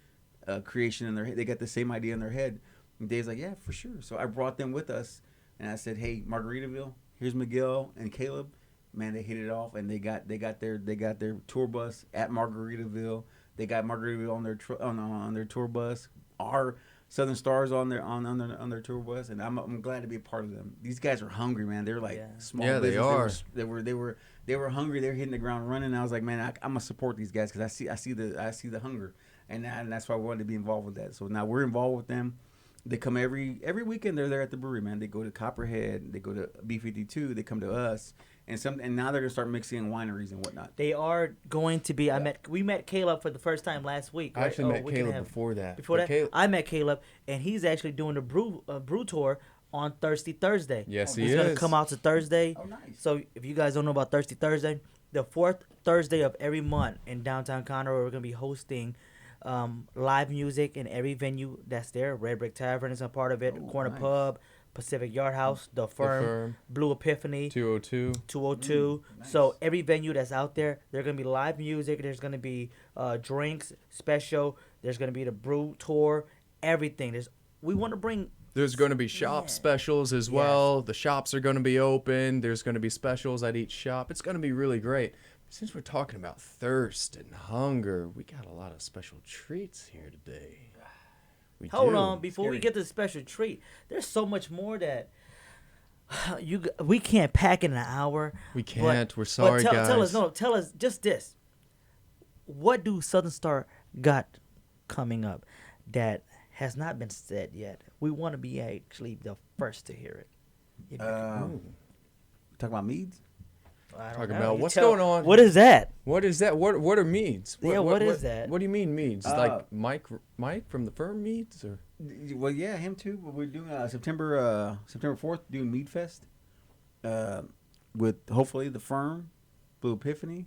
creation in their head. They got the same idea in their head. And Dave's like, yeah, for sure. So I brought them with us, and I said, hey, Margaritaville, here's Miguel and Caleb. Man, they hit it off, and they got their tour bus at Margaritaville. They got Margaritaville on their tour bus. Our Southern Stars on their tour bus, and I'm glad to be a part of them. These guys are hungry, man. They're like small business. They are. They were hungry. They were hitting the ground running. And I was like, man, I'm gonna support these guys because I see the hunger, and that's why I wanted to be involved with that. So now we're involved with them. They come every weekend. They're there at the brewery, man. They go to Copperhead. They go to B52. They come to us. And now they're gonna start mixing in wineries and whatnot. They are going to be. Yeah. We met Caleb for the first time last week. Right? I actually met Caleb before that. I met Caleb, and he's actually doing the brew tour on Thirsty Thursday. Yes, he's gonna come out to Thursday. Oh, nice. So if you guys don't know about Thirsty Thursday, the 4th Thursday of every month in downtown Conroe, we're gonna be hosting live music in every venue that's there. Red Brick Tavern is a part of it. Corner nice. Pub. Pacific Yard House, The Firm, Blue Epiphany, 202. Nice. So every venue that's out there, there's going to be live music. There's going to be drinks, special. There's going to be the brew tour, everything. We want to bring... There's going to be shop specials as well. The shops are going to be open. There's going to be specials at each shop. It's going to be really great. Since we're talking about thirst and hunger, we got a lot of special treats here today. Hold on, before we get to the special treat, there's so much more that we can't pack in an hour. We can't. We're sorry, guys. Tell us just this. What do Southern Star got coming up that has not been said yet? We want to be actually the first to hear it. Talking about meads? Talking about what's going on. What is that? What is that? What are meads? What is that? What do you mean meads? Like Mike from the Firm meads, or? Well, yeah, him too. But we're doing September 4th, doing Mead Fest, with hopefully the Firm, Blue Epiphany,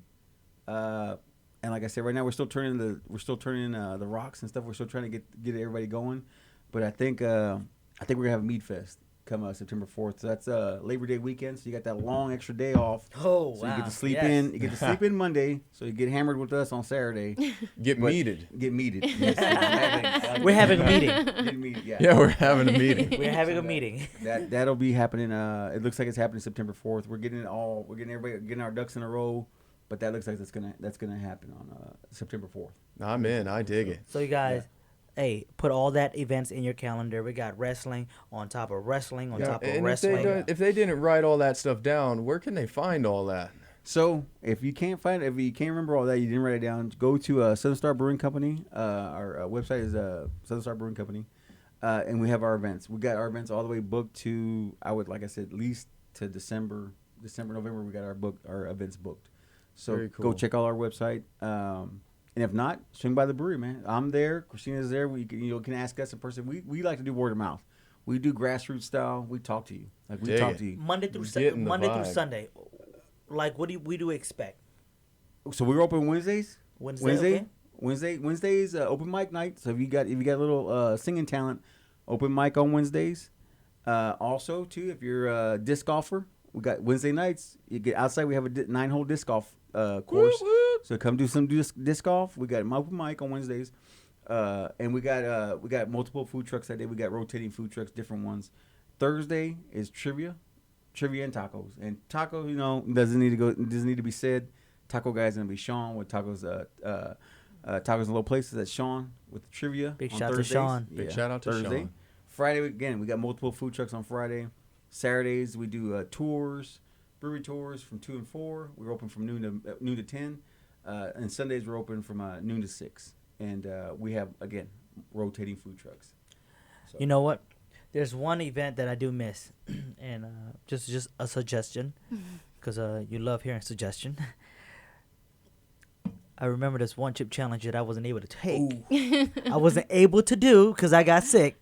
and like I said, right now we're still turning the rocks and stuff. We're still trying to get everybody going, but I think we're gonna have a Mead Fest come September 4th. So that's Labor Day weekend. So you got that long extra day off. Oh, so you get to sleep in. You get to sleep in Monday. So you get hammered with us on Saturday. Get meated. Yes. We're having a meeting. Yeah, we're having a meeting. We're having a meeting. That'll be happening. It looks like it's happening September 4th. We're getting our ducks in a row. But that looks like that's gonna happen on September 4th. I'm in. I dig it. So you guys. Yeah. Hey, put all that events in your calendar. We got wrestling on top of wrestling on top of wrestling. If they didn't write all that stuff down, where can they find all that? So if you can't remember all that, you didn't write it down, go to Southern Star Brewing Company. Our website is Southern Star Brewing Company, and we have our events. We got our events all the way booked to like I said, at least to December, November. We got our events booked. So very cool. Go check out our website. And if not, swing by the brewery, man. I'm there. Christina's there. You can ask us in person. We like to do word of mouth. We do grassroots style. We talk to you. Like, we Dig talk it. to you. Monday through Getting the Monday through vibe. Sunday. Like, what do we do expect? So we're open Wednesdays. Wednesday, okay. Wednesdays open mic night. So if you got a little singing talent, open mic on Wednesdays. Also too, if you're a disc golfer, we got Wednesday nights. You get outside. We have a 9-hole disc golf course. So come do some disc golf. We got an open mic on Wednesdays, and we got multiple food trucks that day. We got rotating food trucks, different ones. Thursday is trivia and tacos. And taco, doesn't need to be said. Taco guy's gonna be Sean with tacos. Tacos in low places. That's Sean with the trivia. Big on shout to Thursdays. Sean. Big shout out to Thursday. Sean. Friday again, we got multiple food trucks on Friday. Saturdays we do tours, brewery tours from 2 and 4. We're open from noon to 10, and Sundays we're open from noon to 6. And we have again rotating food trucks. So. You know what? There's one event that I do miss, and just a suggestion, because you love hearing suggestion. I remember this one chip challenge that I wasn't able to take. I wasn't able to do because I got sick.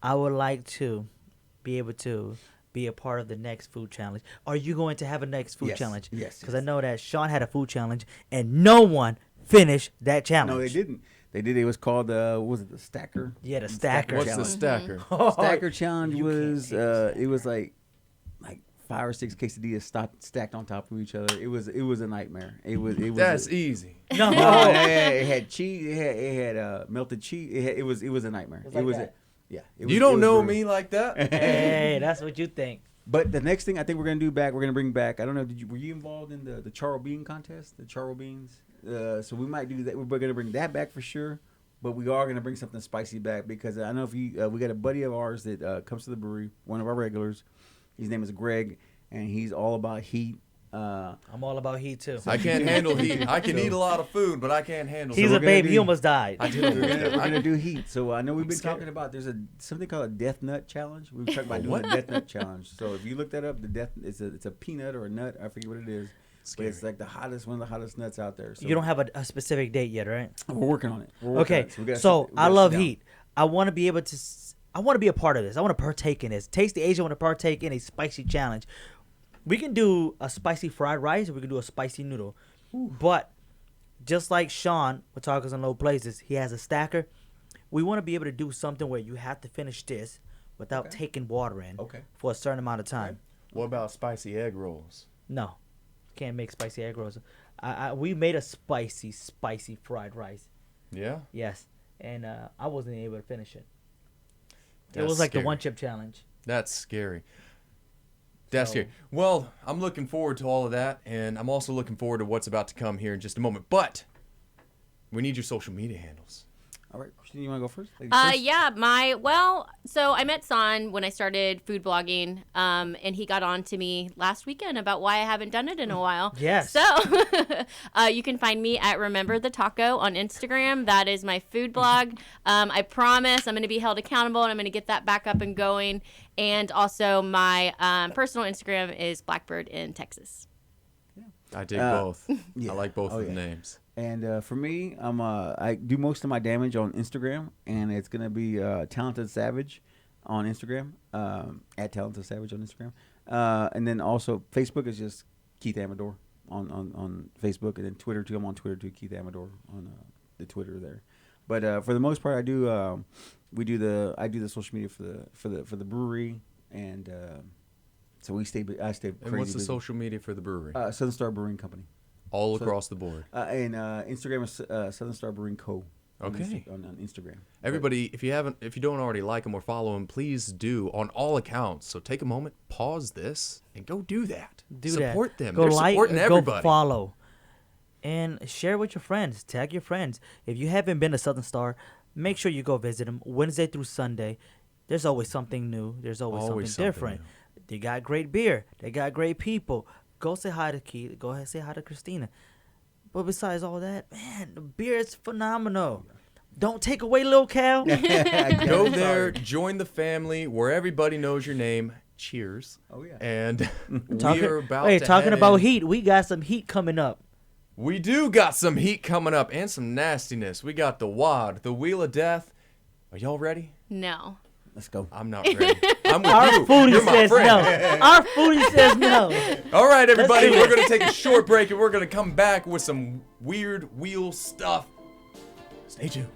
I would like to be able to be a part of the next food challenge. Are you going to have a next food challenge? Yes. Because I know that Sean had a food challenge and no one finished that challenge. No, they didn't. They did. It was called what was it, the Stacker? Yeah, the Stacker What's challenge. the stacker? Stacker challenge You can't was hate the it was like 5 or 6 quesadillas stacked on top of each other. It was a nightmare. It was That's easy. No. it had cheese. It had melted cheese. It was a nightmare. It was like that. You don't know me like that. Hey, that's what you think. But the next thing I think we're gonna bring back. I don't know. Were you involved in the charro bean contest? The charro beans. So we might do that. We're gonna bring that back for sure. But we are gonna bring something spicy back because I know if you we got a buddy of ours that comes to the brewery, one of our regulars. His name is Greg, and he's all about heat. I'm all about heat too. I can't handle heat. I can eat a lot of food, but I can't handle. He's we're a gonna baby. do- He almost died. We're gonna do heat. So I know we've been scared. talking about there's something called a death nut challenge. We were talking about doing a death nut challenge. So if you look that up, it's a peanut or a nut. I forget what it is. But it's like one of the hottest nuts out there. So You don't have a specific date yet, right? we're working on it. We're working Okay, on it. We gotta so sit- we I gotta love sit down. heat. I want to be able to. I want to be a part of this. I want to partake in this. Taste the Asia. I want to partake in a spicy challenge. We can do a spicy fried rice, or we can do a spicy noodle. But just like Sean with Tacos in Low Places, he has a stacker. We want to be able to do something where you have to finish this without taking water in for a certain amount of time. What about spicy egg rolls? No, can't make spicy egg rolls. We made a spicy fried rice. Yeah. Yes, and I wasn't able to finish it. It That's was like scary. the one chip challenge. That's scary. That's So- scary. Well, I'm looking forward to all of that, and I'm also looking forward to what's about to come here in just a moment. But we need your social media handles. All right, Christine, you want to go first? Ladies first? Yeah, so I met Son when I started food blogging, and he got on to me last weekend about why I haven't done it in a while. Yes. So you can find me at Remember the Taco on Instagram. That is my food blog. I promise I'm going to be held accountable, and I'm going to get that back up and going. And also my personal Instagram is Blackbird in Texas. I dig both. yeah. I like both Oh, of the yeah. names. And for me, I do most of my damage on Instagram, and it's gonna be Talented Savage on Instagram, at Talented Savage on Instagram, and then also Facebook is just Keith Amador on Facebook, and then Twitter too. I'm on Twitter too, Keith Amador on the Twitter there. But for the most part, I do I do the social media for the brewery, and so I stay crazy. And what's the busy. social media for the brewery? Southern Star Brewing Company. All across the board. And Instagram is Southern Star Brewing Co. Okay. On Instagram. Everybody, if you don't already like them or follow them, please do on all accounts. So take a moment, pause this, and go do that. Support them. Go They're like, supporting go everybody. follow, and share with your friends. Tag your friends. If you haven't been to Southern Star, make sure you go visit them Wednesday through Sunday. There's always something new. There's always something different. They got great beer. They got great people. Go say hi to Keith. Go ahead and say hi to Christina. But besides all that, man, the beer is phenomenal. Don't take away Lil Cal. Go there, join the family where everybody knows your name. Cheers. Oh, yeah. And we are about to talking head about in. heat, we got some heat coming up. We do got some heat coming up and some nastiness. We got the WAD, the Wheel of Death. Are y'all ready? No. Let's go. I'm not ready. I'm with Our you. foodie You're my says friend. no. Our foodie says no. All right, everybody, do we're it. going to take a short break and we're going to come back with some weird wheel stuff. Stay tuned.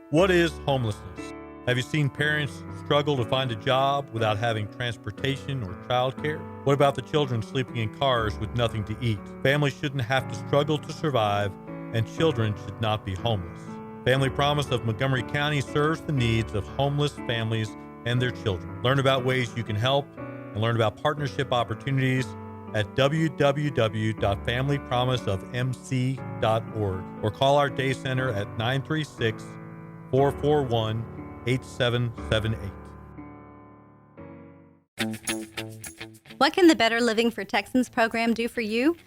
What is homelessness? Have you seen parents struggle to find a job without having transportation or childcare? What about the children sleeping in cars with nothing to eat? Families shouldn't have to struggle to survive, and children should not be homeless. Family Promise of Montgomery County serves the needs of homeless families and their children. Learn about ways you can help and learn about partnership opportunities at www.familypromiseofmc.org or call our day center at 936-441-8778. What can the Better Living for Texans program do for you?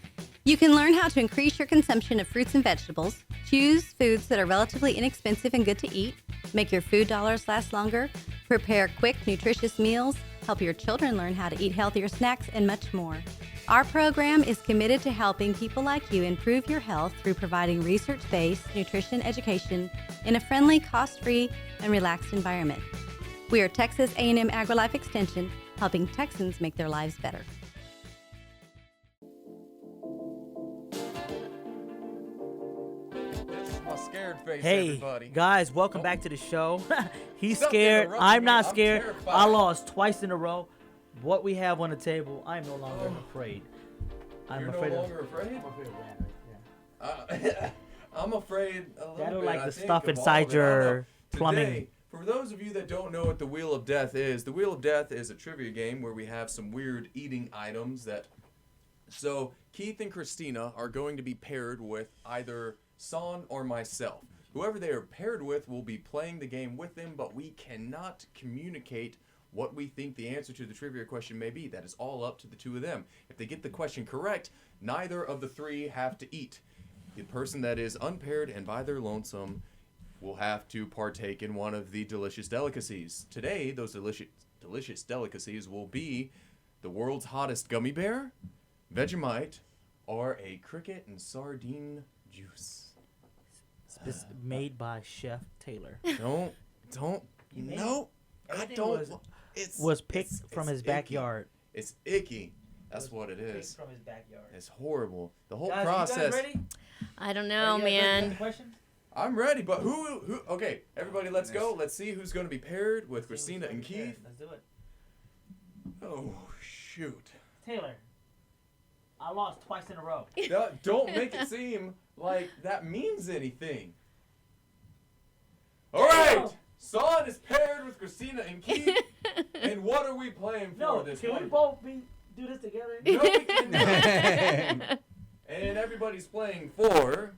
You can learn how to increase your consumption of fruits and vegetables, choose foods that are relatively inexpensive and good to eat, make your food dollars last longer, prepare quick, nutritious meals, help your children learn how to eat healthier snacks, and much more. Our program is committed to helping people like you improve your health through providing research-based nutrition education in a friendly, cost-free, and relaxed environment. We are Texas A&M AgriLife Extension, helping Texans make their lives better. This is my scared face, Hey, everybody. guys, welcome back to the show. He's Stop scared. interrupting I'm me. not I'm scared. terrified. I lost twice in a row. What we have on the table, I'm no longer afraid. I'm You're afraid no of. longer afraid? I'm afraid of that. Yeah. I'm afraid a little That look bit, like I the think, stuff of all inside of it. I don't your know. plumbing. Today, for those of you that don't know what the Wheel of Death is, the Wheel of Death is a trivia game where we have some weird eating items that... So, Keith and Christina are going to be paired with either Son or myself. Whoever they are paired with will be playing the game with them, but we cannot communicate what we think the answer to the trivia question may be. That is all up to the two of them. If they get the question correct, neither of the three have to eat. The person that is unpaired and by their lonesome will have to partake in one of the delicious delicacies. Today, those delicious delicacies will be the world's hottest gummy bear, Vegemite, or a cricket and sardine juice. Made by Chef Taylor. Don't, made no, it? I Everything don't. was- Was picked from his icky. backyard. It's icky. That's what it is. Picked from his backyard. It's horrible. The whole Guys, process. Are you guys ready? I don't Are know, you guys ready to man. ask questions? I'm ready, but who? Okay, everybody, let's go. Let's see who's going to be paired with Let's see Christina who's and gonna be paired. Keith. Let's do it. Oh shoot! Taylor, I lost twice in a row. Don't make it seem like that means anything. All right, Son is paired with Christina and Keith. And what are we playing for No, this can we week? both do this together? No, we cannot. And everybody's playing for.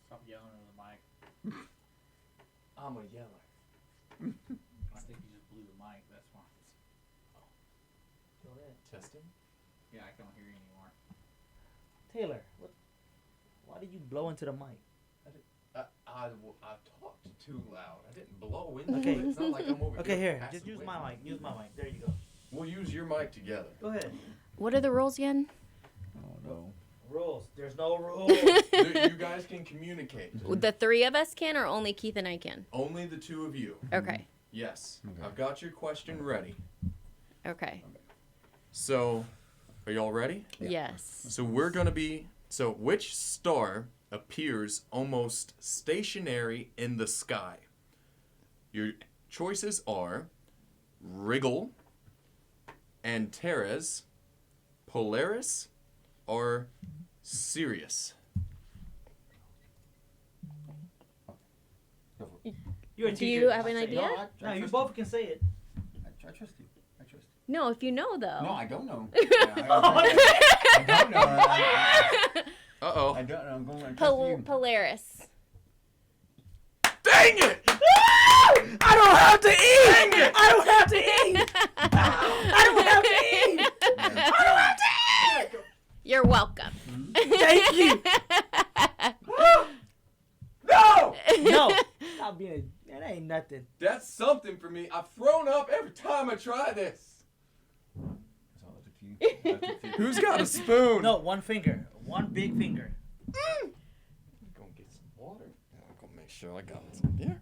Stop yelling into the mic. I'm a yeller. I think you just blew the mic. That's why. Testing. Yeah, I can't hear you anymore. Taylor, why did you blow into the mic? I talked too loud. I didn't blow into Okay. it. It's not like I'm over Okay, here, passing just use away. my mic. Use my mic. There you go. We'll use your mic together. Go ahead. What are the rules again? Oh no. Rules. There's no rules. You guys can communicate. The three of us can, or only Keith and I can? Only the two of you. Okay. Yes. Okay. I've got your question ready. Okay. So, are y'all ready? Yes. So we're going to be... So, which star appears almost stationary in the sky? Your choices are Rigel, Antares, Polaris, or Sirius. You're a Do teacher. you have an idea? No, you both can say it. I trust you. I trust you. No, if you know though. No, I don't know. I don't know. Uh-oh. I don't know. I'm going to trust you. Polaris. Dang it! I don't have to eat. I don't have to eat. I don't have to eat. I don't have to eat. You're welcome. Thank you. No! No. Stop being that ain't nothing. That's something for me. I've thrown up every time I try this. you. Who's got a spoon? No, one finger. One big finger. Gonna get some water. I'm gonna make sure I got some here.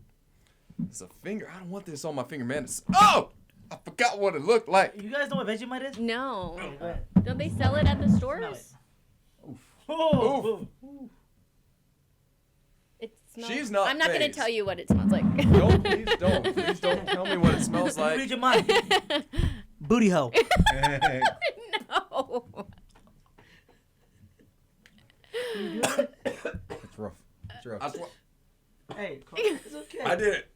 It's a finger. I don't want this on my finger, man. Oh! I forgot what it looked like. You guys know what Vegemite is? No. Okay, go ahead. Don't they sell it at the stores? Oh, It smells. She's not I'm not going to phased. tell you what it smells like. No, please don't. Please don't tell me what it smells read like. your mind. Booty hole. No. It's rough. It's rough. I, swa- Hey, it's okay. I did it.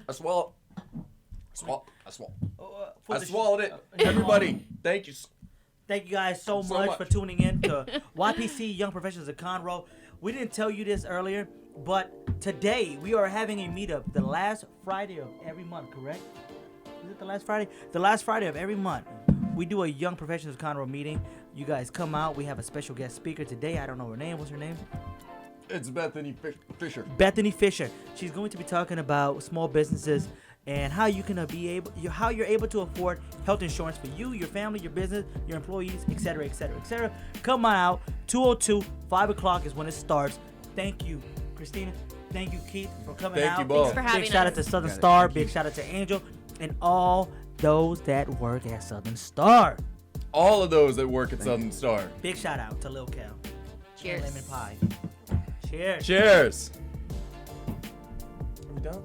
I swallowed. I For the swallowed it. Everybody, thank you. Thank you guys so So much much. for tuning in to YPC Young Professionals of Conroe. We didn't tell you this earlier, but today we are having a meetup the last Friday of every month, correct? Is it the last Friday? The last Friday of every month. We do a Young Professionals of Conroe meeting. You guys come out. We have a special guest speaker today. I don't know her name. What's her name? It's Bethany Fisher. Bethany Fisher. She's going to be talking about small businesses and how you can how you're able to afford health insurance for you, your family, your business, your employees, etc., etc., etc. Come on out. 2:02, 5 o'clock is when it starts. Thank you, Christina. Thank you, Keith, for coming Thank out. you both. Thanks for having Big shout us. out to Southern Got it. Star. Thank you. Big shout out to Angel and all those that work at Southern Star. All of those that work at Southern Star. Big shout out to Lil Cal. Cheers. And Lemon Pie. Cheers. Cheers. Are we done?